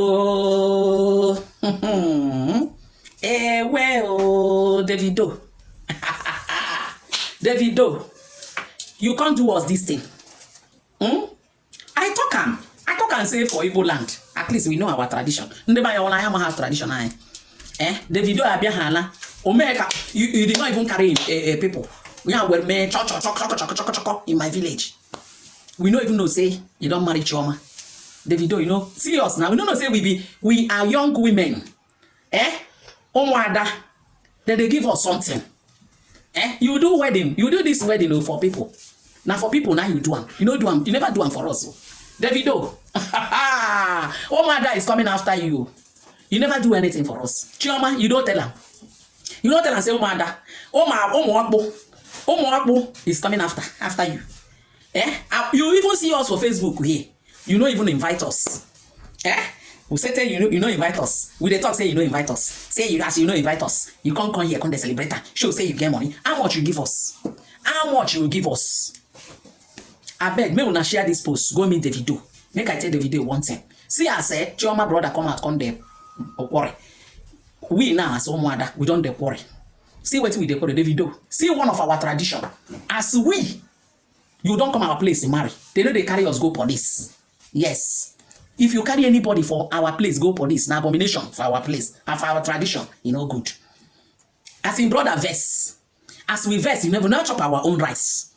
Oh, well, Davido. Davido, you can't do us this thing. I talk and say for Igbo land. At least we know our tradition. Never your have tradition. Davido abia hala. Omeka, you did not even carry people. We are well me chok in my village. We don't even know say you don't marry Chioma. Davido, you know, serious now. We don't know say we are young women. Omwada, then they give us something. You do wedding, you do this wedding for people. Now for people, now you do them. You know do them, you never do them for us. Davido, Omwada is coming after you. You never do anything for us. Chioma, you don't tell her. You don't tell her say Omwada. Omwakbo is coming after you. You even see us for Facebook here. You don't even invite us. We say you know invite us. We dey talk say you don't invite us. Say you as you know invite us. You come here, come celebrate. Show say you get money. How much you give us? How much you give us? I beg, may una share this post. Go meet Davido. Make I tell Davido one thing. See, I said, Chioma brother come there. Worry. We now as Omwada, we don't worry. See what we dey call Davido. See one of our tradition. As you don't come our place and marry. They know they carry us go police. Yes. If you carry anybody for our place, go police. Now abomination for our place and for our tradition, you know good. As in brother verse. As we verse, you never not chop our own rice.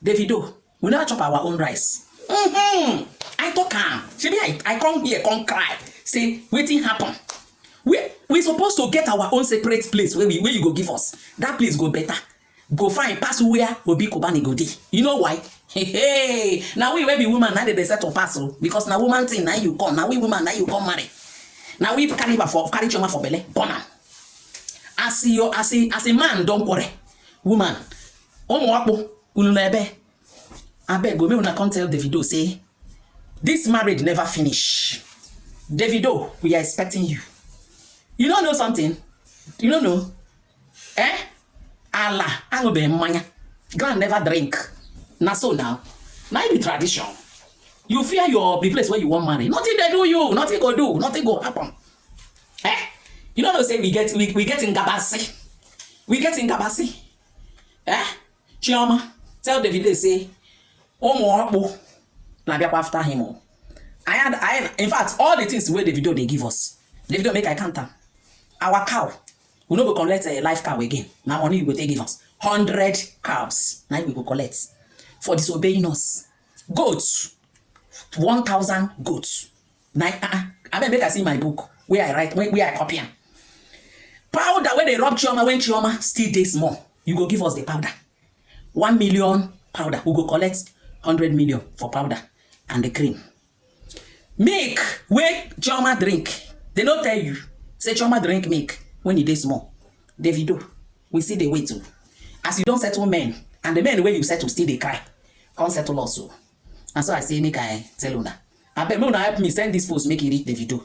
Davido, we never chop our own rice. I talk I come here, come cry. Say, waiting happen. We supposed to get our own separate place where you go give us. That place go better. Go find pass where Obi Kobani go dey. You know why? Hey. Now we be woman, now they set to pass because now woman thing now you come. Now we woman now you come marry. Now we carry Chioma for belle. Bona. As a man don't worry. Woman. Omwakbo ununebe. I beg go me una come tell Davido say this marriage never finish. Davido, we are expecting you. You don't know something? You don't know? Allah, I go be mania. Grand never drink. Na so now. Now it be tradition. You fear the place where you want marry. Nothing they do you. Nothing go do. Nothing go happen. You know say we get in Gabasi. We get in Gabasi. Chioma, tell Davido say, Omo na biakwa after him. In fact, all the things where Davido they give us. Davido make I count am. Our cow. We no go collect a live cow again. Now only you go take give us 100 cows. Now we go collect for disobeying us. Goats, 1,000 goats. Now I make I see my book where I write where I copy am. Powder where they rub Chioma when Chioma still dey small. You go give us the powder. 1 million powder. We go collect 100 million for powder and the cream. Milk where Chioma drink. They don't tell you. Say Chioma drink milk. When you dey small, Davido, we see the way too. As you don't settle men, and the men where you settle still they cry, come settle also. And so I say, make I tell una. I bet me una help me send this post, make it reach Davido.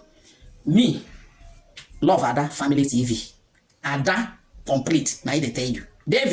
Me, love Ada Family TV. Ada complete. Now they tell you, David.